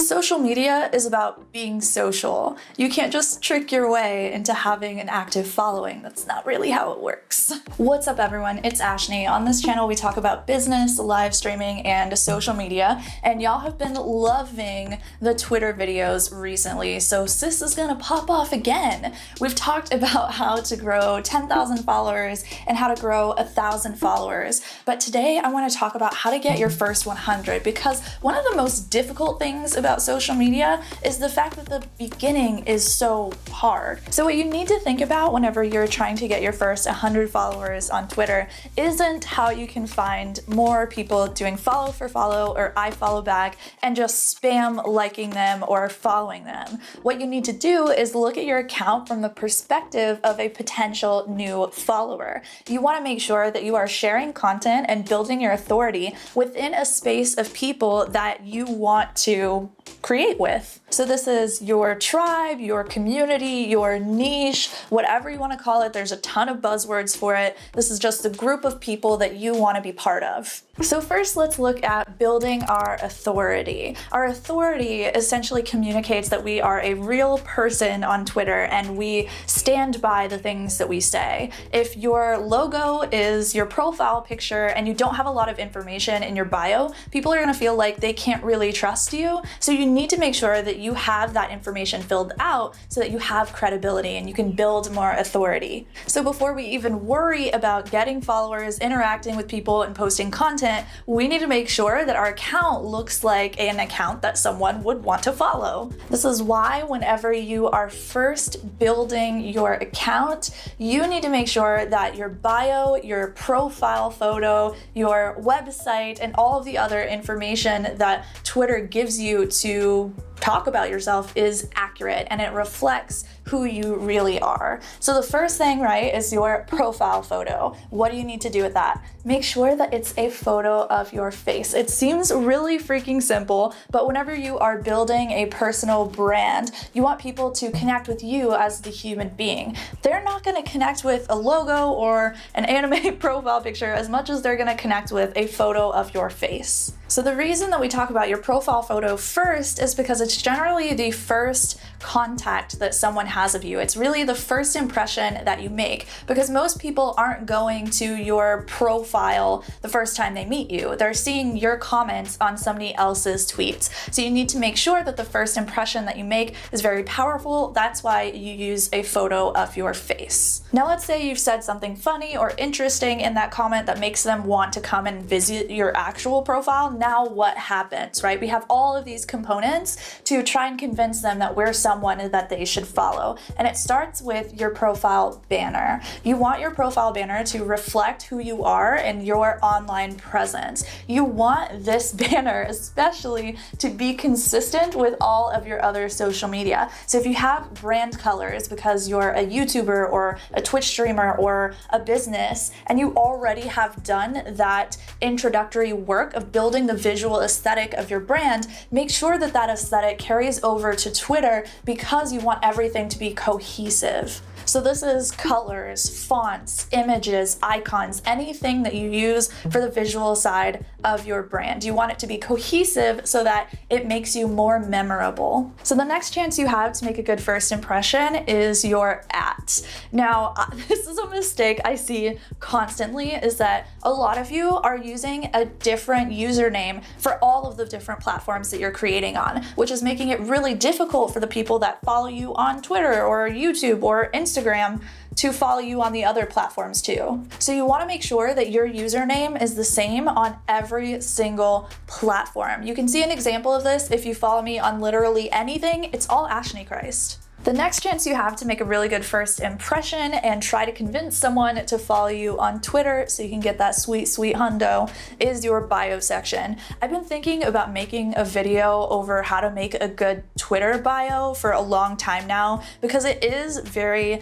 Social media is about being social. You can't just trick your way into having an active following. That's not really how it works. What's up everyone, it's Ashni. On this channel we talk about business, live streaming, and social media, and y'all have been loving the Twitter videos recently, so sis is gonna pop off again. We've talked about how to grow 10,000 followers and how to grow 1,000 followers, but today I want to talk about how to get your first 100, because one of the most difficult things about social media is the fact that the beginning is so hard. So what you need to think about whenever you're trying to get your first 100 followers on Twitter isn't how you can find more people doing follow for follow or I follow back and just spam liking them or following them. What you need to do is look at your account from the perspective of a potential new follower. You want to make sure that you are sharing content and building your authority within a space of people that you want to create with. So this is your tribe, your community, your niche, whatever you want to call it. There's a ton of buzzwords for it. This is just a group of people that you want to be part of. So first, let's look at building our authority. Our authority essentially communicates that we are a real person on Twitter and we stand by the things that we say. If your logo is your profile picture and you don't have a lot of information in your bio, people are going to feel like they can't really trust you. So you need to make sure that you have that information filled out so that you have credibility and you can build more authority. So before we even worry about getting followers, interacting with people, and posting content, we need to make sure that our account looks like an account that someone would want to follow. This is why whenever you are first building your account, you need to make sure that your bio, your profile photo, your website, and all of the other information that Twitter gives you to talk about yourself is accurate and it reflects who you really are. So the first thing, right, is your profile photo. What do you need to do with that? Make sure that it's a photo of your face. It seems really freaking simple, but whenever you are building a personal brand, you want people to connect with you as the human being. They're not going to connect with a logo or an anime profile picture as much as they're going to connect with a photo of your face. So the reason that we talk about your profile photo first is because it's generally the first contact that someone has of you. It's really the first impression that you make, because most people aren't going to your profile the first time they meet you. They're seeing your comments on somebody else's tweets. So you need to make sure that the first impression that you make is very powerful. That's why you use a photo of your face. Now let's say you've said something funny or interesting in that comment that makes them want to come and visit your actual profile. Now what happens, right? We have all of these components to try and convince them that we're someone that they should follow. And it starts with your profile banner. You want your profile banner to reflect who you are and your online presence. You want this banner especially to be consistent with all of your other social media. So if you have brand colors because you're a YouTuber or a Twitch streamer or a business, and you already have done that introductory work of building the visual aesthetic of your brand, make sure that that aesthetic carries over to Twitter, because you want everything to be cohesive. So this is colors, fonts, images, icons, anything that you use for the visual side of your brand. You want it to be cohesive so that it makes you more memorable. So the next chance you have to make a good first impression is your @. Now, this is a mistake I see constantly, is that a lot of you are using a different username for all of the different platforms that you're creating on, which is making it really difficult for the people that follow you on Twitter or YouTube or Instagram to follow you on the other platforms too. So you want to make sure that your username is the same on every single platform. You can see an example of this if you follow me on literally anything. It's all ashnichrist. The next chance you have to make a really good first impression and try to convince someone to follow you on Twitter so you can get that sweet, sweet hundo is your bio section. I've been thinking about making a video over how to make a good Twitter bio for a long time now, because it is very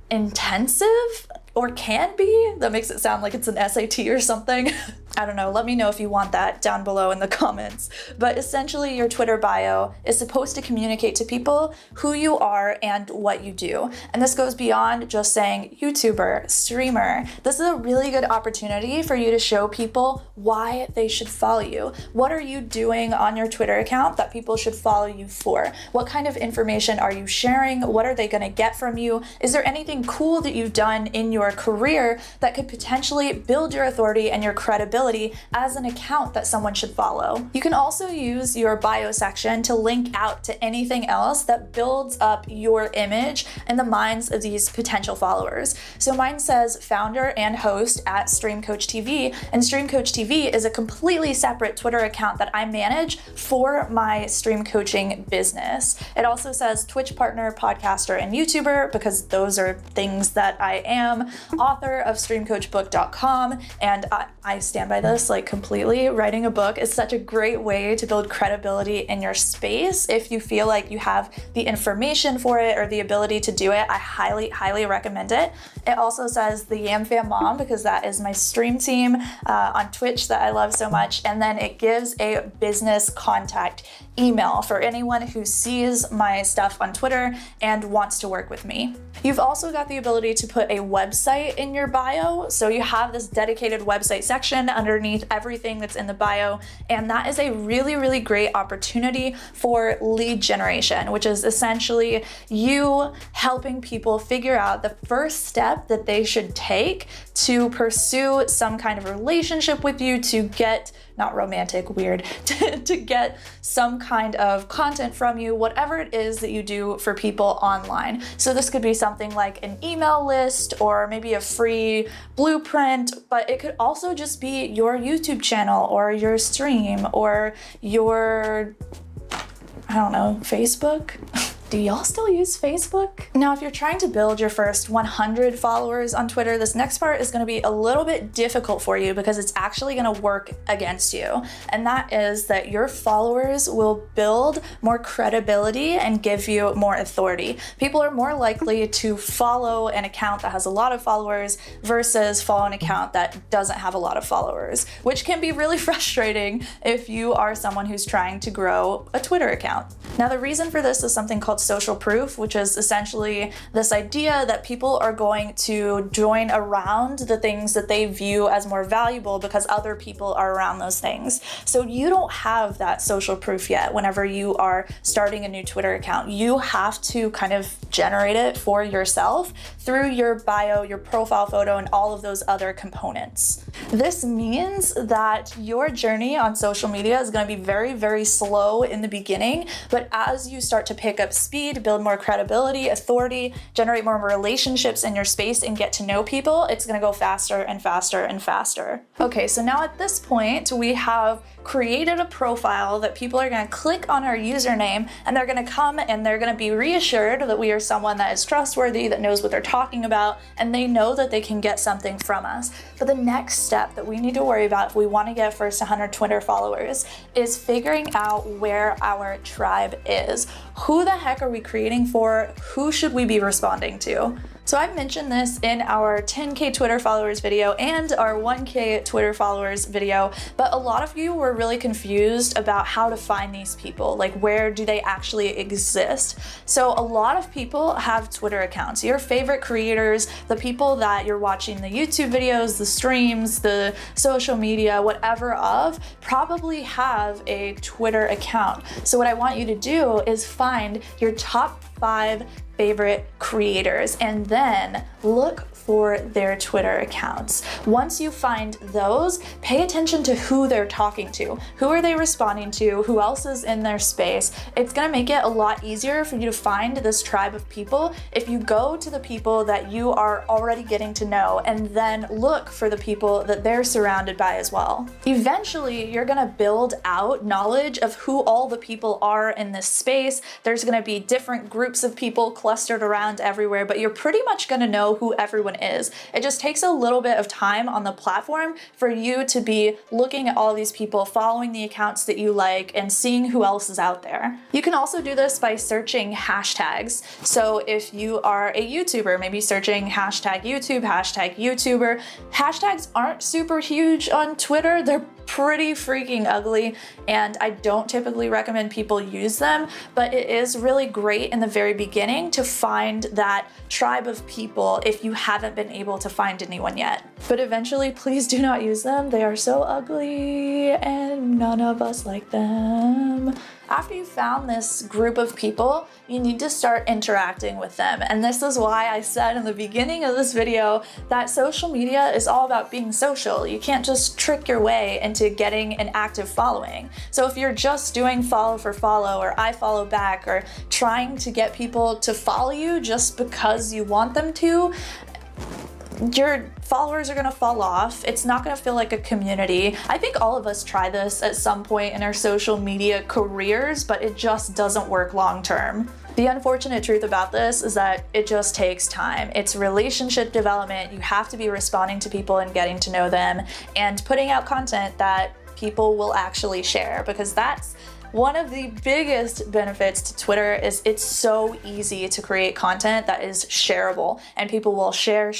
intensive, or can be. That makes it sound like it's an SAT or something. I don't know, let me know if you want that down below in the comments. But essentially your Twitter bio is supposed to communicate to people who you are and what you do. And this goes beyond just saying YouTuber, streamer. This is a really good opportunity for you to show people why they should follow you. What are you doing on your Twitter account that people should follow you for? What kind of information are you sharing? What are they gonna get from you? Is there anything cool that you've done in your career that could potentially build your authority and your credibility as an account that someone should follow? You can also use your bio section to link out to anything else that builds up your image in the minds of these potential followers. So mine says founder and host at @StreamCoachTV, and StreamCoachTV is a completely separate Twitter account that I manage for my stream coaching business. It also says Twitch partner, podcaster, and YouTuber, because those are things that I am, author of StreamCoachBook.com, and I stand by this like completely. Writing a book is such a great way to build credibility in your space. If you feel like you have the information for it or the ability to do it, I highly recommend it. It also says the YamFam Mom, because that is my stream team on Twitch that I love so much. And then it gives a business contact email for anyone who sees my stuff on Twitter and wants to work with me. You've also got the ability to put a website in your bio. So you have this dedicated website section underneath everything that's in the bio. And that is a really great opportunity for lead generation, which is essentially you helping people figure out the first step that they should take to pursue some kind of relationship with you, to get, not romantic, weird, to get some kind of content from you, whatever it is that you do for people online. So this could be something like an email list or maybe a free blueprint, but it could also just be your YouTube channel or your stream or your, I don't know, Facebook? Do y'all still use Facebook? Now, if you're trying to build your first 100 followers on Twitter, this next part is gonna be a little bit difficult for you because it's actually gonna work against you. And that is that your followers will build more credibility and give you more authority. People are more likely to follow an account that has a lot of followers versus follow an account that doesn't have a lot of followers, which can be really frustrating if you are someone who's trying to grow a Twitter account. Now, the reason for this is something called social proof, which is essentially this idea that people are going to join around the things that they view as more valuable because other people are around those things. So you don't have that social proof yet whenever you are starting a new Twitter account. You have to kind of generate it for yourself through your bio, your profile photo, and all of those other components. This means that your journey on social media is going to be very slow in the beginning, but as you start to pick up speed, build more credibility, authority, generate more relationships in your space, and get to know people, it's gonna go faster and faster and faster. Okay, so now at this point, we have created a profile that people are gonna click on our username, and they're gonna come and they're gonna be reassured that we are someone that is trustworthy, that knows what they're talking about, and they know that they can get something from us. But the next step that we need to worry about if we wanna get first 100 Twitter followers is figuring out where our tribe is. Who the heck are we creating for? Who should we be responding to? So I've mentioned this in our 10K Twitter followers video and our 1K Twitter followers video, but a lot of you were really confused about how to find these people, like where do they actually exist? So a lot of people have Twitter accounts. Your favorite creators, the people that you're watching the YouTube videos, the streams, the social media, whatever of, probably have a Twitter account. So what I want you to do is find your top 5 favorite creators and then look for their Twitter accounts. Once you find those, pay attention to who they're talking to. Who are they responding to? Who else is in their space? It's gonna make it a lot easier for you to find this tribe of people if you go to the people that you are already getting to know and then look for the people that they're surrounded by as well. Eventually, you're gonna build out knowledge of who all the people are in this space. There's gonna be different groups of people, clustered around everywhere, but you're pretty much gonna know who everyone is. It just takes a little bit of time on the platform for you to be looking at all these people, following the accounts that you like, and seeing who else is out there. You can also do this by searching hashtags. So if you are a YouTuber, maybe searching hashtag YouTube, hashtag YouTuber. Hashtags aren't super huge on Twitter. They're pretty freaking ugly, and I don't typically recommend people use them, but it is really great in the very beginning to find that tribe of people if you haven't been able to find anyone yet. But eventually, please do not use them. They are so ugly and none of us like them. After you found this group of people, you need to start interacting with them. And this is why I said in the beginning of this video that social media is all about being social. You can't just trick your way into getting an active following. So if you're just doing follow for follow, or I follow back, or trying to get people to follow you just because you want them to, your followers are gonna fall off. It's not gonna feel like a community. I think all of us try this at some point in our social media careers, but it just doesn't work long term. The unfortunate truth about this is that it just takes time. It's relationship development. You have to be responding to people and getting to know them and putting out content that people will actually share, because that's one of the biggest benefits to Twitter. Is it's so easy to create content that is shareable, and people will share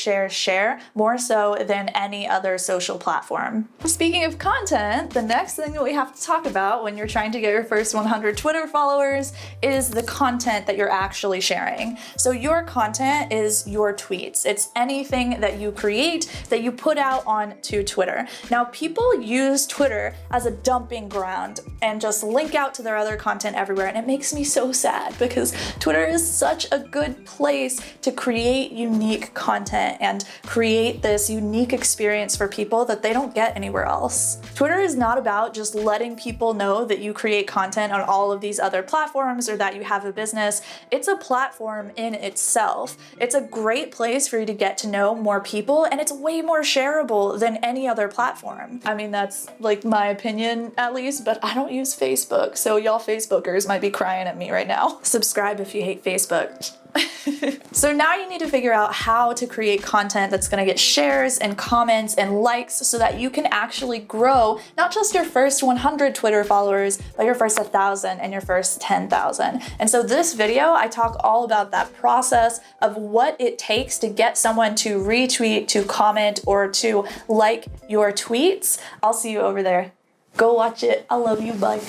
more so than any other social platform. Speaking of content, the next thing that we have to talk about when you're trying to get your first 100 Twitter followers is the content that you're actually sharing. So your content is your tweets. It's anything that you create that you put out onto Twitter. Now, people use Twitter as a dumping ground and just link out to their other content everywhere, and it makes me so sad, because Twitter is such a good place to create unique content and create this unique experience for people that they don't get anywhere else. Twitter is not about just letting people know that you create content on all of these other platforms or that you have a business. It's a platform in itself. It's a great place for you to get to know more people, and it's way more shareable than any other platform. I mean, that's like my opinion at least, but I don't use Facebook. So y'all Facebookers might be crying at me right now. Subscribe if you hate Facebook. So now you need to figure out how to create content that's gonna get shares and comments and likes so that you can actually grow not just your first 100 Twitter followers, but your first 1,000 and your first 10,000. And so this video, I talk all about that process of what it takes to get someone to retweet, to comment, or to like your tweets. I'll see you over there. Go watch it. I love you. Bye.